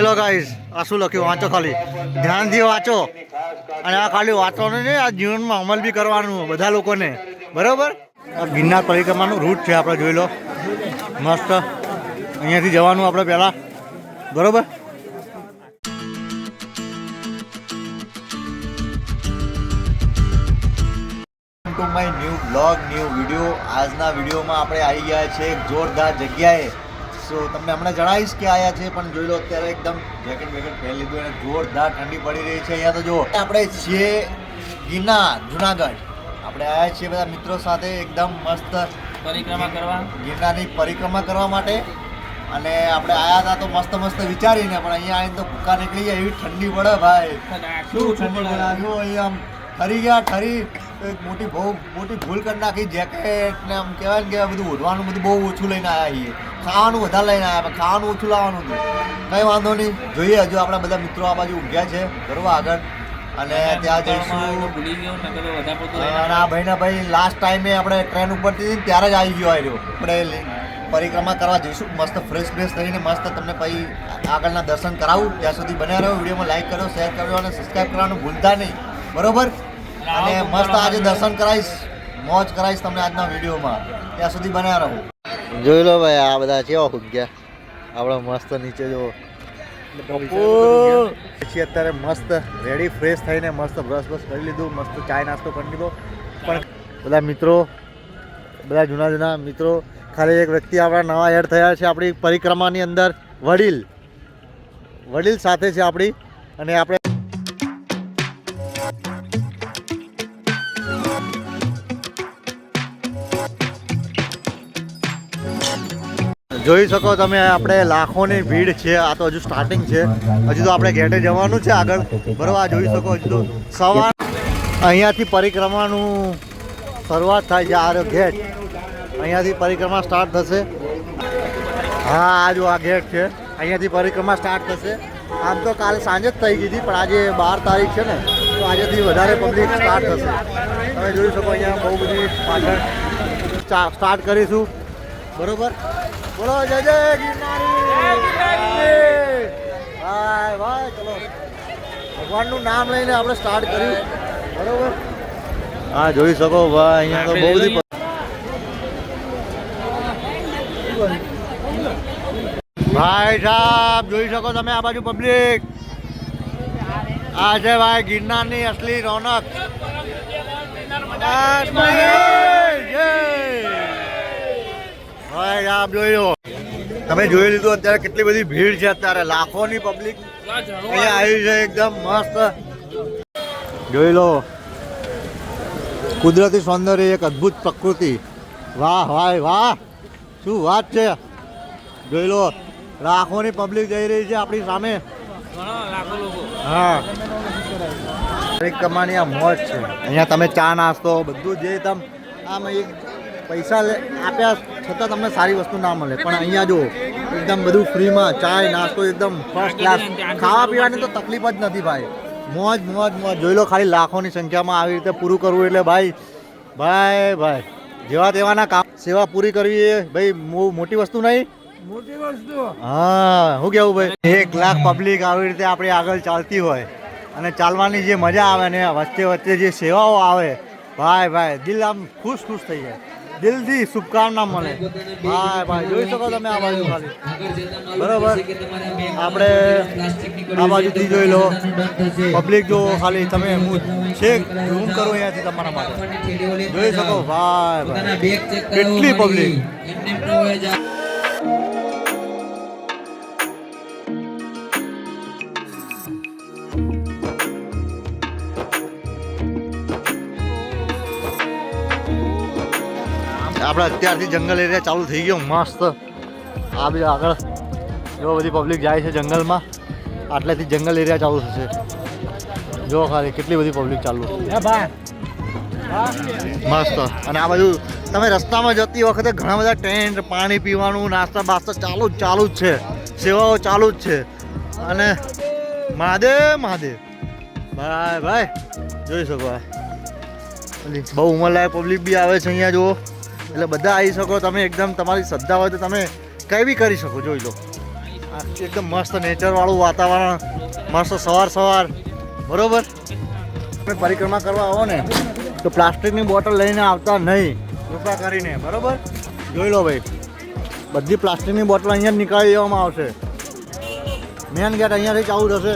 Hello guys, આ શું લખ્યું વાંચો, ખાલી ધ્યાનથી વાંચો. અને આ ખાલી વાંચવાનું નહીં, આ જીવનમાં અમલ બી કરવાનું બધા લોકોને, બરાબર. આ ગિરનાર પરિક્રમાનું રૂટ છે, આપણે જોઈ લો મસ્ત. અહીંયાથી જવાનું આપણે પહેલાં, બરાબર. To my new blog, new video. આજના વિડીયોમાં આપણે આવી ગયા છે એક જોરદાર જગ્યાએ. સો તમને હમણાં જણાવીશ કે આવ્યા છે, પણ જોઈ લો અત્યારે એકદમ જેકેટ વેકેટ પહેરી લીધું અને જોરદાર ઠંડી પડી રહી છે અહીંયા. તો જો આપણે છીએ ગિરનાર, જુનાગઢ. આપણે આવ્યા છીએ બધા મિત્રો સાથે એકદમ મસ્ત પરિક્રમા કરવા, ગિરનારની પરિક્રમા કરવા માટે. અને આપણે આવ્યા હતા તો મસ્ત મસ્ત વિચારીને, પણ અહીંયા આવીને તો ભૂકા નીકળી જાય એવી ઠંડી પડે ભાઈ. શું ઠંડી પડે અહીંયા, આમ ઠરી ગયા, ઠરી એક મોટી ભૂલ કરી નાખી. જેકેટ ને આમ કહેવાય ને કે બધું ઓઢવાનું બધું બહુ ઓછું લઈને આવ્યા છીએ. ખાવાનું વધારે લઈને આવ્યા, પણ ખાવાનું ઓછું લાવવાનું હતું. કંઈ વાંધો નહીં, જોઈએ. હજુ આપણા બધા મિત્રો આ બાજુ ઊભ્યા છે બરોબર આગળ, અને ત્યાં જઈશું. અને આ ભાઈ લાસ્ટ ટાઈમે આપણે ટ્રેન ઉપરથી ત્યારે જ આવી ગયો આવ્યો. આપણે પરિક્રમા કરવા જઈશું મસ્ત ફ્રેશ થઈને મસ્ત. તમને પછી આગળના દર્શન કરાવું. ત્યાં સુધી બન્યા રહ્યો. વિડીયોમાં લાઈક કરો, શેર કરો અને સબસ્ક્રાઈબ કરવાનું ભૂલતા નહીં, બરોબર. અને મસ્ત આજે દર્શન કરાવીશ, મોજ કરાવીશ તમને આજના વિડીયોમાં. ત્યાં સુધી બન્યા રહો. જોઈ લો ભાઈ, આ બધા કેવા ફૂગ્યા આપણે મસ્ત નીચે જો. પછી અત્યારે મસ્ત રેડી ફ્રેશ થઈને મસ્ત બ્રશ કરી લીધું, મસ્ત ચાય નાસ્તો કરી લીધો. પણ બધા મિત્રો, બધા જૂના મિત્રો, ખાલી એક વ્યક્તિ આપણા નવા એડ થયા છે આપણી પરિક્રમાની અંદર. વડીલ સાથે છે આપણી. અને આપણે જોઈ શકો તમે, આપણે લાખોની ભીડ છે. આ તો હજુ સ્ટાર્ટિંગ છે, હજુ તો આપણે ગેટે જવાનું છે આગળ, બરાબર. આ જોઈ શકો, હજુ તો સવાર અહીંયાથી પરિક્રમાનું શરૂઆત થાય છે. આ ગેટ અહીંયાથી પરિક્રમા સ્ટાર્ટ થશે. હા, આ જો આ ગેટ છે, અહીંયાથી પરિક્રમા સ્ટાર્ટ થશે. આમ તો કાલે સાંજે જ થઈ ગઈ હતી, પણ આજે 12 તારીખ છે ને, તો આજેથી વધારે પબ્લિક સ્ટાર્ટ થશે. તમે જોઈ શકો અહીંયા બહુ બધી પાછળ સ્ટાર્ટ કરીશું, બરોબર. બોલો જય જય ગિરનારી, ભાઈ ચલો. ભગવાનનું નામ લઈને આપણે સ્ટાર્ટ કર્યું, બરોબર. હા, જોઈ શકો ભાઈ, અહીંયા તો બહુ બધી ભાઈ સાહેબ જોઈ શકો તમે આ બાજુ પબ્લિક. આ છે ભાઈ ગિરનારની અસલી રોનક. ભાઈ આપ જોઈ લો, તમે જોઈ લીધું અત્યારે કેટલી બધી ભીડ છે. અત્યારે લાખોની પબ્લિક અહીંયા આવી છે, એકદમ મસ્ત. જોઈ લો કુદરતી સૌંદર્ય, એક અદ્ભુત પ્રકૃતિ. વાહ ભાઈ વાહ, શું વાત છે. જોઈ લો લાખોની પબ્લિક જઈ રહી છે આપણી સામે. હા, પરિક્રમાની આ મોજ છે. અહીંયા તમે ચા નાસ્તો બધું જે તમે આમ પૈસા આપ્યા છતાં તમને સારી વસ્તુ ના મળે, પણ અહીંયા જો એકદમ બધું ફ્રીમાં, ચાય નાસ્તો એકદમ ફર્સ્ટ ક્લાસ. ખાવા પીવાની તો તકલીફ જ નથી ભાઈ. મોજ મોજ મોજ. જોઈ લો ખાલી લાખોની સંખ્યામાં આવી રીતે પૂરું કરવું એટલે ભાઈ જેવા તેવાના કામ, સેવા પૂરી કરવી એ ભાઈ મોટી વસ્તુ નહીં, મોટી વસ્તુ. હા, શું કેવું ભાઈ. 1 લાખ પબ્લિક આવી રીતે આપણી આગળ ચાલતી હોય અને ચાલવાની જે મજા આવે ને વચ્ચે જે સેવાઓ આવે, ભાઈ દિલ આમ ખુશ થઈ જાય. દિલથી શુભકામના મળે. ભાઈ જોઈ શકો તમે આ બાજુ ખાલી, બરોબર. આપણે આ બાજુથી જોઈ લો પબ્લિક જો ખાલી. તમે હું છેક ઝૂમ કરું અહીંયાથી તમારા માટે, જોઈ શકો ભાઈ કેટલી પબ્લિક. આપણે અત્યારથી જંગલ એરિયા ચાલુ થઈ ગયો મસ્ત. આ બી આગળ જો બધી પબ્લિક જાય છે જંગલમાં, આટલેથી જંગલ એરિયા ચાલુ થશે. જો ખાલી કેટલી બધી પબ્લિક ચાલુ મસ્ત. અને આ બાજુ તમે રસ્તામાં જતી વખતે ઘણા બધા ટેન્ટ, પાણી પીવાનું, નાસ્તા બાસ્તા ચાલુ જ છે, સેવાઓ ચાલુ જ છે. અને મહાદેવ ભાઈ જોઈ શકો. બહુ ઉંમરલાયક પબ્લિક બી આવે છે અહીંયા જુઓ. એટલે બધા આવી શકો તમે, એકદમ તમારી શ્રદ્ધા હોય તો તમે કંઈ બી કરી શકો. જોઈ લો એકદમ મસ્ત નેચરવાળું વાતાવરણ, મસ્ત સવાર બરોબર. તમે પરિક્રમા કરવા આવો ને તો પ્લાસ્ટિકની બોટલ લઈને આવતા નહીં, કૃપા કરીને, બરોબર. જોઈ લો ભાઈ, બધી પ્લાસ્ટિકની બોટલ અહીંયા જ નીકાળી દેવામાં આવશે. મેન ગેટ અહીંયાથી ચાલુ થશે,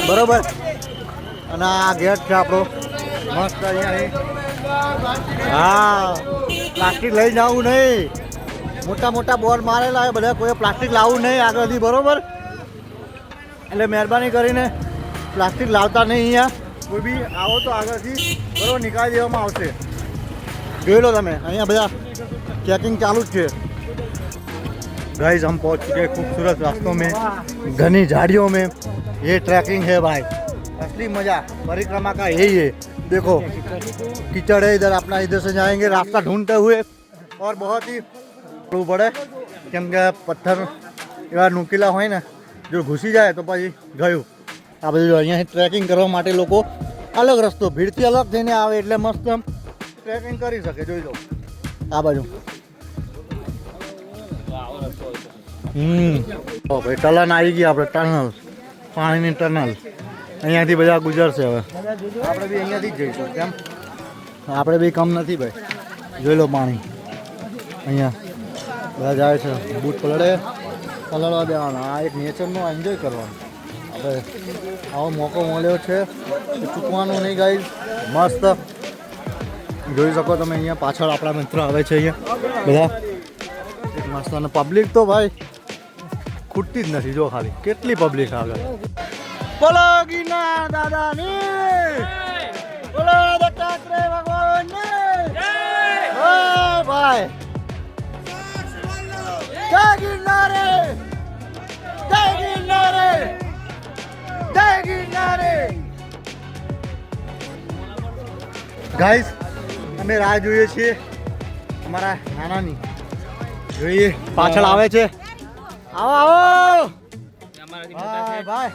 બરોબર. અને આ ગેટ છે આપણો મસ્ત અહીંયાથી. હા, પ્લાસ્ટિક લઈ જવું નહીં, મોટા બોર્ડ મારેલા હોય બધા, કોઈ પ્લાસ્ટિક લાવવું નહીં આગળથી, બરોબર. એટલે મહેરબાની કરીને પ્લાસ્ટિક લાવતા નહીં અહીંયા, કોઈ બી આવો તો આગળથી બરોબર નીકાળી દેવામાં આવશે. જોઈ લો તમે, અહીંયા બધા चेकिंग चालू है. गाइस हम पहुंच चुके हैं खूबसूरत रास्तों में, घनी झाड़ियों में. ये ट्रैकिंग है भाई, असली मजा परिक्रमा का यही है. देखो कीचड़ है इधर, अपना इधर से जाएंगे रास्ता ढूंढते हुए, और बहुत ही बड़े केम के पत्थर एवा नुकीला હોય ને, જો ઘૂસી જાય તો પછી ગયું. આ બધું અહીંયા ટ્રેકિંગ કરવા માટે લોકો અલગ રસ્તો ભીડથી અલગ થઈને આવે એટલે મસ્ત ટ્રેકિંગ કરી શકે. જોઈ લો આ બાજુ. ભાઈ ટનલ આવી ગઈ આપણે, ટનલ, પાણીની ટનલ. અહીંયાથી બધા ગુજરશે. હવે આપણે બી અહીંયાથી જ જઈશું. કેમ આપણે બી કમ નથી ભાઈ. જોઈ લો પાણી અહીંયા બધા જાય છે, બૂટ પલળે પલળવા દેવાના. આ એક નેચરનો એન્જોય કરવાનો. આપણે આવો મોકો મળ્યો છે, ચૂકવાનું નહીં ગાઈઝ. મસ્ત જોઈ શકો તમે, અહીંયા પાછળ આપણા મિત્ર આવે છે અહીંયા બધા એક મસ્ત. અને પબ્લિક તો ભાઈ ખૂટતી જ નથી. જો ખાલી કેટલી પબ્લિક આગળ. બોલો ગિરનાર દાદાની, બોલો દત્તાત્રેય ભગવાનની જય ભાઈ. જય ગિરનારે, જય ગિરનારે, જય ગિરનારે. ગાઈસ અમે રાહ જોઈએ છીએ અમારા નાનાની. જોઈએ પાછળ આવે છે. આવો આવો ભાઈ,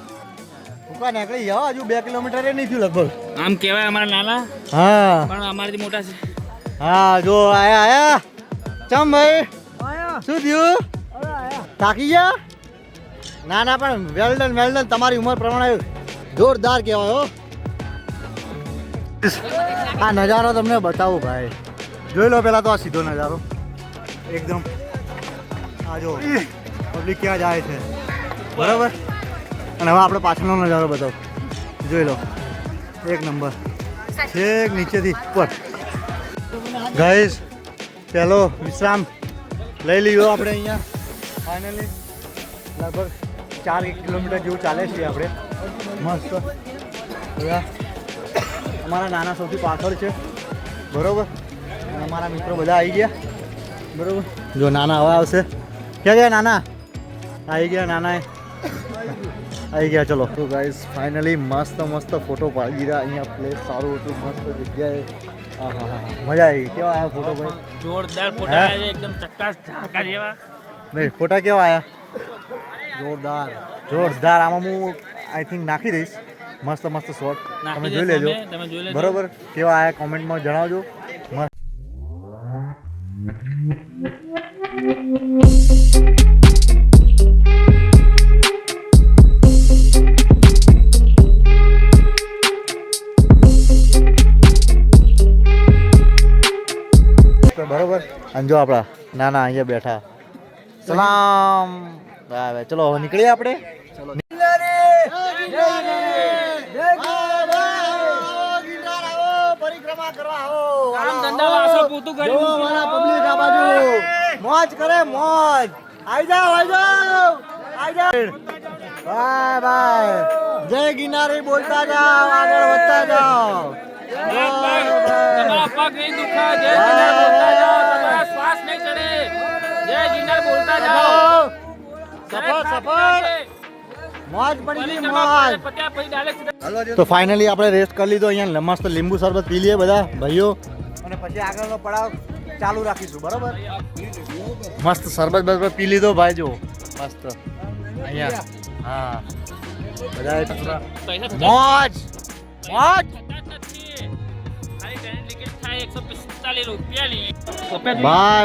ભૂકા નીકળી જાઓ. હજુ 2 કિલોમીટર નહીં થયું લગભગ. આમ કહેવાય અમારા નાના, હા પણ અમારાથી મોટા છે. હા જો આયા. ચમ ભાઈ શું થયું? થાકી ગયા? ના ના, પણ વેલ ડન. તમારી ઉંમર પ્રમાણે જોરદાર કહેવાય હો. આ નજારો તમને બતાવું ભાઈ. જોઈ લો પહેલાં તો આ સીધો નજારો એકદમ. આ જો પબ્લિક ક્યાં જાય છે, બરાબર. અને હવે આપણે પાછળનો નજારો બતાવો. જોઈ લો એક નંબર, છેક નીચેથી ઉપર. ગાઈસ પહેલો વિશ્રામ લઈ લીધો આપણે અહીંયા. ફાઇનલી લગભગ 4 કિલોમીટર જેવું ચાલે છે આપણે. મસ્ત. અમારા નાના સૌથી પાછળ છે, બરોબર. અને અમારા મિત્રો બધા આવી ગયા, બરોબર. જો નાના હવે આવશે. ક્યાં ગયા નાના? આવી ગયા નાના, આવી ગયા. ચલો તો ગાઈસ ફાઇનલી મસ્ત ફોટો પાડી દીધા. અહીંયા પ્લેસ સારું હતું, મસ્ત જગ્યાએ. હા મજા આવી. કેવા આવ્યા ફોટો ભાઈ? જોરદાર ફોટા આવ્યા છે, એકદમ ચક્કાસ ઝાકા જેવા. નહીં ફોટા કેવા આવ્યા? જોરદાર. આમાં હું આઈ થિંક નાખી દઈશ મસ્ત શોટ. તમે જોઈ લેજો, બરોબર. કેવા આવ્યા કોમેન્ટમાં જણાવજો. મસ્ત. બરોબર. અને જો આપણા નાના અહીંયા બેઠા. સલામ. ચલો હવે નીકળીએ આપણે. પરિક્રમા કરવા આવો. પબ્લિક આ બાજુ મોજ કરે, મોજ. આવી જાઓ. બાય. જય ગિરનારી બોલતા જાઓ, આગળ વધતા જાઓ. તમારા પગ નહીં દુખાય, જય ગિરનાર બોલતા જાઓ. તમારા શ્વાસ નહીં ચડે, જય ગિરનાર બોલતા જાઓ. સફળ મોજ પડી ગઈ, મોજ. તો ફાઇનલી આપણે રેસ્ટ કરી લીધો. અહીંયા મસ્ત લીંબુ શરબત પી લઈએ બધા ભાઈઓ, અને પછી આગળનો પડાવ ચાલુ રાખીશું, બરોબર. મસ્ત શરબત પી લીધો ભાઈ. જો મસ્ત અહીંયા. હા બધા મોજ.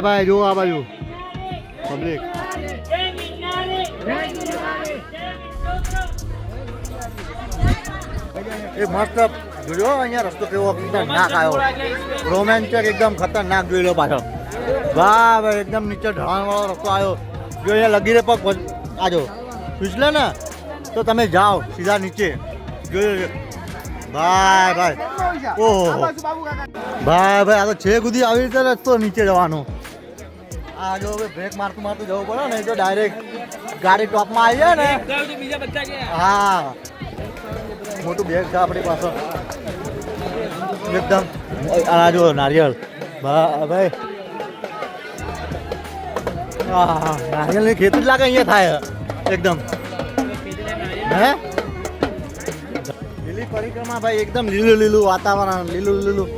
બાય. જો આ બાજુ પબ્લિક. એ મસ્ત જોયો અહીંયા રસ્તો કેવો ખતરનાક આવ્યો, રોમેન્ટિક એકદમ ખતરનાક જોઈ લો પાછો. વાહ ભાઈ એકદમ નીચે ઢળાણવાળો રસ્તો આવ્યો. જો અહીંયા લગીને પગ આજો ફીસલે ને તો તમે જાઓ સીધા નીચે. જોયો ભાઈ ભાઈ ઓહો ભાઈ ભાઈ આ તો છે સુધી આવી રીતે રસ્તો નીચે જવાનો. આ જો હવે બ્રેક મારતું મારતું જવું પડે ને તો ડાયરેક્ટ ગાડી ટોપમાં આવી જાય ને. હા મોટું બેગ છે આપણી પાસે એકદમ. આ જો નારિયેળ ભાઈ હા નારિયેળની ખેતી જ લાગે અહીંયા થાય એકદમ. હે લીલી પરિક્રમા ભાઈ એકદમ લીલું લીલું વાતાવરણ લીલું લીલું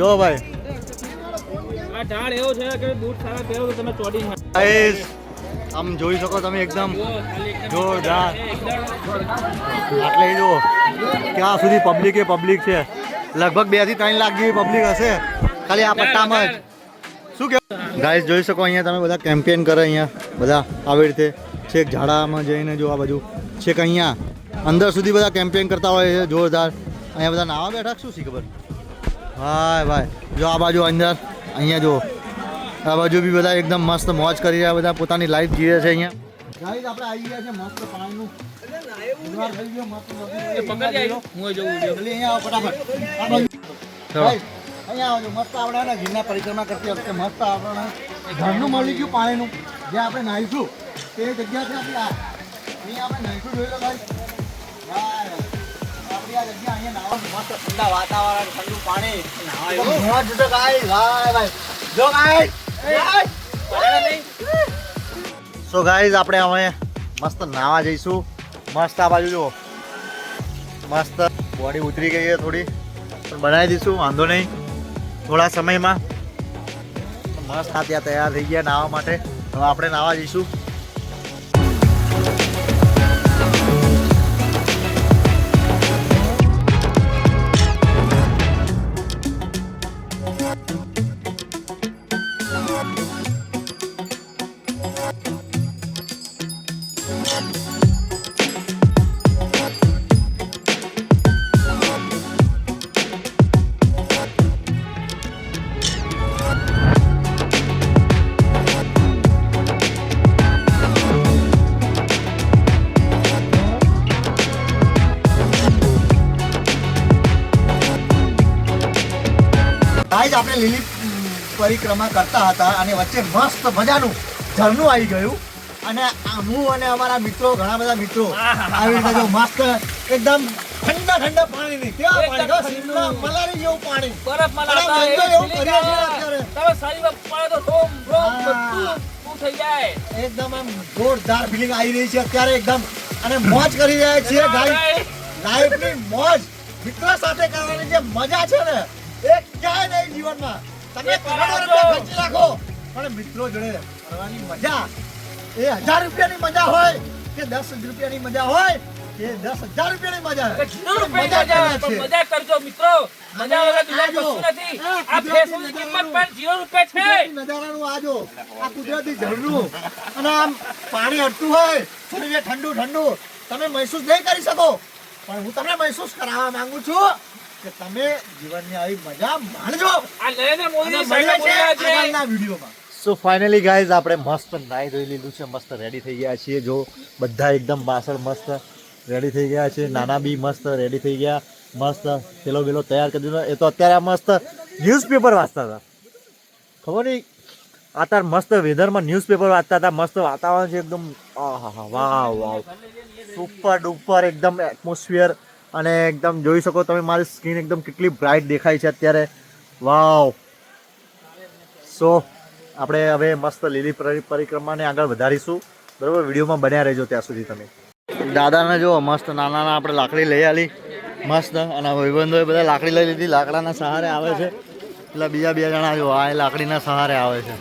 જો ભાઈ. આ ઢાળ એવો છે કે બૂટ સારા પહેરો તો તમે ચોડી ન ગાઈસ આમ જોઈ શકો તમે એકદમ જોરદાર. આટલે જો ક્યાં સુધી પબ્લિક છે, લગભગ 2 થી 3 લાખ જેવી પબ્લિક હશે ખાલી આ પટ્ટામાં જ. શું કહેવું ગાઈસ જોઈ શકો અહીંયા તમે બધા કેમ્પેન કરે અહીંયા બધા આવી રીતે છેક ઝાડામાં જઈને જો આ બાજુ છેક અહીંયા અંદર સુધી બધા કેમ્પેન કરતા હોય છે જોરદાર. અહીંયા બધા નાવા બેઠા શું શી ખબર. ભાઈ ભાઈ જો આ બાજુ અંદર અહીંયા જો આ બાજુ બી બધા એકદમ મસ્ત મોજ કરી રહ્યા, બધા પોતાની લાઈફ જીવે છે અહીંયા. ગાઈસ આપણે આવી ગયા છે મસ્ત પાણીનું ઉધાર થઈ ગયો મસ્ત નદી. પકડ જાય હું જોઉં જલ્દી અહીંયા આવો ફટાફટ. આ બાજુ ગાઈસ અહીંયા આવજો મસ્ત આપણે ને ગિરનાર પરિક્રમા કરતી વખતે મસ્ત આપણે ઝરણું મળી ગયું પાણીનું જે આપણે નાહીશું તે જગ્યા છે આપણી આ. અહીંયા આપણે નાહીશું જોઈ લો ગાઈસ. આપણી આ જગ્યા અહીંયા નાવાનું મસ્ત ઠંડા વાતાવરણ ઠંડુ પાણી મોજ છે ગાઈસ. ભાઈ ભાઈ જો ગાઈસ સો ગાઈસ આપણે હવે મસ્ત નાવા જઈશું. મસ્ત આ બાજુ જુઓ મસ્ત બોડી ઉતરી ગઈ છે થોડી પણ બનાવી દઈશું વાંધો નહીં થોડા સમયમાં. મસ્ત આ ત્યાં તૈયાર થઈ ગયા નાવા માટે. હવે આપણે નાવા જઈશું. ગાઈસ આપણે લીલી પરિક્રમા કરતા હતા અને વચ્ચે મસ્ત મજાનું ઝરણું આવી ગયું અને હું અને અમારા મિત્રો ઘણા બધા મિત્રો આવી રીતે જો મસ્ત એકદમ ઠંડા ઠંડા પાણીની કેવા પાણી જો શિમલા મલારી જેવું પાણી બરફ મલાતા એવું કરીએ છીએ અત્યારે. તમે શરીરમાં પડે તો રોમ રોમ બધું શું થઈ જાય. એકદમ આમ જોરદાર ફિલિંગ આવી રહી છે અત્યારે એકદમ અને મોજ કરી રહ્યા છીએ ગાઈસ. લાઈફની મોજ મિત્રો સાથે કરવાની જે મજા છે ને એ ક્યાંય નહીં જીવનમાં. તમે કરોડો રૂપિયા ખર્ચી નાખો પણ મિત્રો જોડે કરવાની મજા એ 1000 રૂપિયાની મજા હોય કે 10 રૂપિયાની મજા હોય કે 10,000 રૂપિયાની મજા હોય. મજા કરજો મિત્રો. મજા વગર દુનિયા કશું નથી. આ ફેશનની કિંમત પણ 0 રૂપિયા છે. નજારાનું આજો આ કુદરતી ઝરણું અને આમ પાણી હટતું હોય શરીરે ઠંડુ ઠંડુ તમે મહેસૂસ નહીં કરી શકો પણ હું તમને મહેસૂસ કરાવવા માંગુ છું કે તમે જીવનની આવી મજા માણજો. આ નરેન્દ્ર મોદી સરકાર છે આગળના વિડીયોમાં. સો ફાઇનલી ગાઈઝ આપણે મસ્ત નાઈ ધોઈ લીધું છે, મસ્ત રેડી થઈ ગયા છીએ. જો બધા એકદમ પાછળ મસ્ત રેડી થઈ ગયા છે, નાના બી મસ્ત રેડી થઈ ગયા, મસ્ત પેલો બેલો તૈયાર કરી દીધો. એ તો અત્યારે મસ્ત ન્યૂઝપેપર વાંચતા હતા, ખબર નહીં અત્યારે મસ્ત વેધરમાં ન્યૂઝપેપર વાંચતા હતા. મસ્ત વાતાવરણ છે એકદમ વાવ વાવ સુપર ડુપર એકદમ એટમોસ્ફિયર અને એકદમ જોઈ શકો તમે મારી સ્કિન એકદમ કેટલી બ્રાઇટ દેખાય છે અત્યારે. વાવ. સો આપણે હવે મસ્ત લીલી પરિક્રમાને આગળ વધારીશું બરાબર. વિડીયોમાં બન્યા રહેજો ત્યાં સુધી તમે. દાદાને જો મસ્ત નાના આપણે લાકડી લઈ આલી મસ્ત અને ભાઈબંધોએ બધા લાકડી લઈ લીધી, લાકડાના સહારે આવે છે. એટલે બીજા 2 જણા જો આ લાકડીના સહારે આવે છે.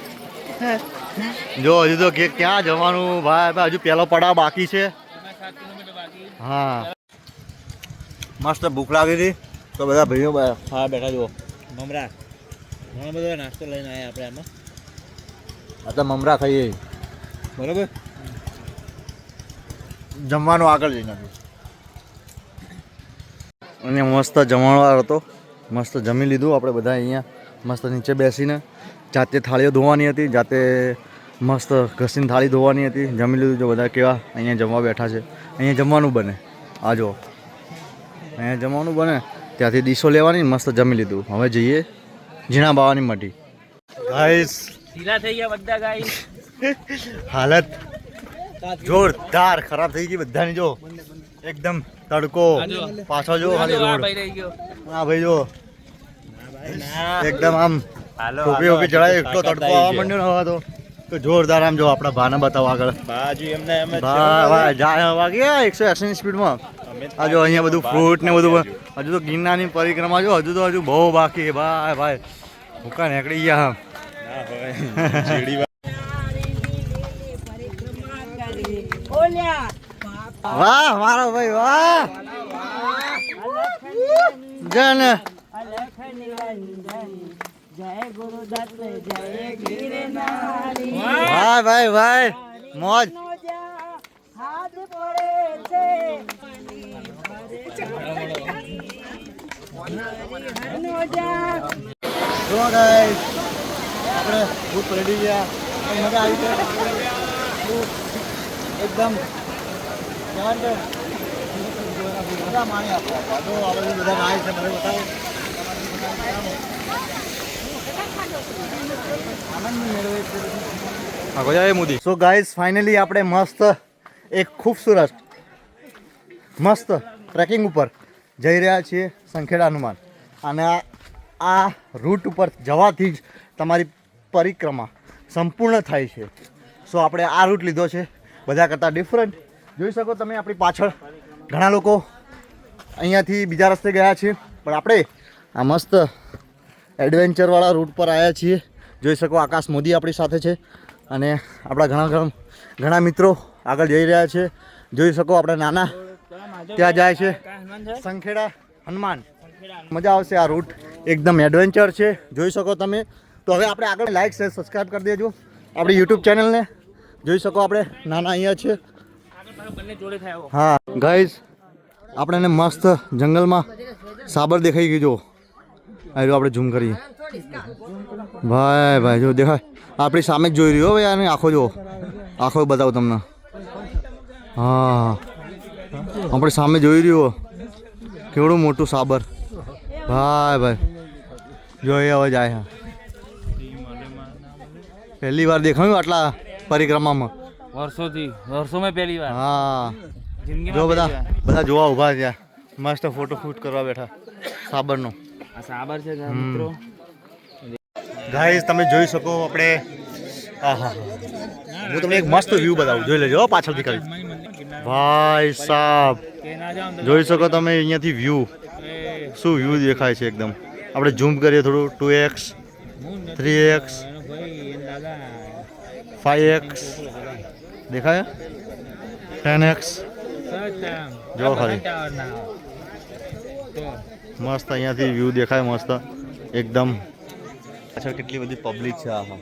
જો હજુ તો ક્યાં જવાનું ભાઈ, હજુ પહેલો પડાવ બાકી છે. હા મસ્ત ભૂખ લાગી હતી તો બધા ભાઈઓ હા બેઠા જુઓ મમરા ઘણો બધો નાસ્તો લઈને આવ્યા આપણે આમાં. આ તો મમરા ખાઈએ બરાબર. જમવાનું આગળ જઈને અને મસ્ત જમણવાર હતો, મસ્ત જમી લીધું આપણે બધા અહીંયા મસ્ત નીચે બેસીને. જાતે થાળીઓ ધોવાની હતી, જાતે મસ્ત ઘસીને થાળી ધોવાની હતી. જમી લીધું. જો બધા કેવા અહીંયા જમવા બેઠા છે. અહીંયા જમવાનું બને, આ જો અહીંયા જમવાનું બને. ત્યાંથી ડીશો લેવાની, મસ્ત જમી લીધું. હવે જઈએ ઝીણા બાવાની મઢી. ગાઈસ ઢીલા થઈ ગયા બધા ગાઈસ. હાલત જોરદાર ખરાબ થઈ ગઈ બધાની. જો એકદમ તડકો, પાછો જો ખાલી રોડ. હા ભાઈ જો એકદમ આમ ટોપી ઓપી ચડાય, એટલો તડકો આવવા માંડ્યો ને હવે તો જોરદાર. આમ જો આપણા ભાને બતાવો આગળ, જાય વાગ્યા 180 સ્પીડમાં. આ જો અહીંયા બધું ફ્રૂટ ને બધું. હજુ તો ગિરનારની પરિક્રમા જો હજુ બહુ બાકી છે ભાઈ. ભાઈ ભૂકા નીકળી ગયા. વાહ મારો ભાઈ વાહ. જન ભાઈ ભાઈ ભાઈ મોજ. જો ગાઈસ આપણે ભૂત રેડી ગયા, મજા આવી છે એકદમ. બધા માણી આપણે બધા નાય છે, મને બતાવો. મોદી. સો ગાઈસ ફાઇનલી આપણે મસ્ત એક ખૂબસૂરત મસ્ત ટ્રેકિંગ ઉપર જઈ રહ્યા છીએ, સંખેડા હનુમાન. અને આ રૂટ ઉપર જવાથી જ તમારી પરિક્રમા સંપૂર્ણ થાય છે. સો આપણે આ રૂટ લીધો છે, બધા કરતાં ડિફરન્ટ. જોઈ શકો તમે આપણી પાછળ ઘણા લોકો અહીંયાથી બીજા રસ્તે ગયા છે, પણ આપણે આ મસ્ત એડવેન્ચરવાળા રૂટ પર આવ્યા છીએ. જોઈ શકો આકાશ મોદી આપણી સાથે છે અને આપણા ઘણા મિત્રો આગળ જઈ રહ્યા છે. જોઈ શકો આપણે નાના ત્યાં જાય છે, સંખેડા હનુમાન. મજા આવશે. આ રૂટ એકદમ એડવેન્ચર છે, જોઈ શકો તમે. તો હવે આપણે આગળ લાઈક શેર સબસ્ક્રાઈબ કરી દેજો આપણી યુટ્યુબ ચેનલને. જોઈ શકો આપણે નાના અહીંયા છે. હા ગાઈઝ આપણે મસ્ત જંગલમાં સાબર દેખાઈ ગઈ. જો આ આપણે ઝૂમ કરીએ ભાઈ. ભાઈ જો દેખાય, આપણી સામે જ જોઈ રહ્યો ભાઈ. આને આખો જો, આખો બતાવો તમને. હા આપણે સામે જોઈ રહ્યો, કેવડું મોટું સાબર ભાઈ. ભાઈ જો એ હવે જાય. પહેલી વાર દેખાયું આટલા પરિક્રમામાં, વર્ષોમાં પહેલી વાર. હા જો બધા જોવા ઊભા છે, મસ્ત ફોટો શૂટ કરવા બેઠા સાબરનો. આ સાબર છે મિત્રો. ગાઈસ તમે જોઈ શકો આપણે. આહા હું તમને એક મસ્ત વ્યૂ બતાવું, જોઈ લેજો પાછળથી કરી. ભાઈ સાહેબ જોઈ શકો તમે અહીંયાથી વ્યૂ, શું વ્યૂ દેખાય છે એકદમ. આપણે ઝૂમ કરીએ થોડું, 2x 3x 5x દેખાય, 10x. જો ખાલી મસ્ત અહીંયાથી વ્યૂ દેખાય મસ્ત એકદમ. પાછળ કેટલી બધી પબ્લિક છે. આહા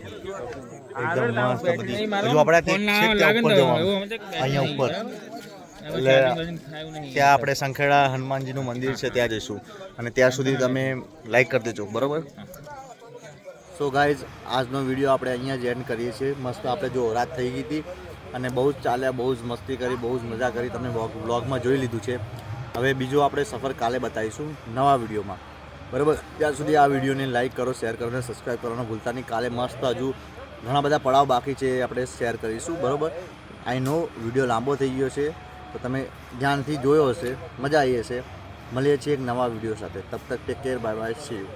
એકદમ મસ્ત બધી. હજુ આપણે ત્યાં ઉપર જવાનું, અહીંયા ઉપર. એટલે ત્યાં આપણે સંખેડા હનુમાનજીનું મંદિર છે, ત્યાં જઈશું. અને ત્યાં સુધી તમે લાઈક કરી દેજો, બરાબર. સો ગાઈઝ આજનો વિડીયો આપણે અહીંયા જ એન્ડ કરીએ છીએ. મસ્ત આપણે જો રાત થઈ ગઈ હતી અને બહુ જ ચાલ્યા, બહુ જ મસ્તી કરી, બહુ જ મજા કરી. તમે વ્લોગમાં જોઈ લીધું છે. હવે બીજો આપણે સફર કાલે બતાવીશું નવા વિડીયોમાં, બરાબર. ત્યાં સુધી આ વિડીયોને લાઈક કરો, શેર કરો અને સબસ્ક્રાઈબ કરવાનું ભૂલતા નહીં. કાલે મસ્ત હજુ ઘણા બધા પડાવ બાકી છે, આપણે શેર કરીશું, બરાબર. આઈ નો વિડીયો લાંબો થઈ ગયો છે, તો તમે ધ્યાનથી જોયો હશે, મજા આવી હશે. મળીએ છીએ એક નવા વિડીયો સાથે. તબ તક take care, bye bye, C you.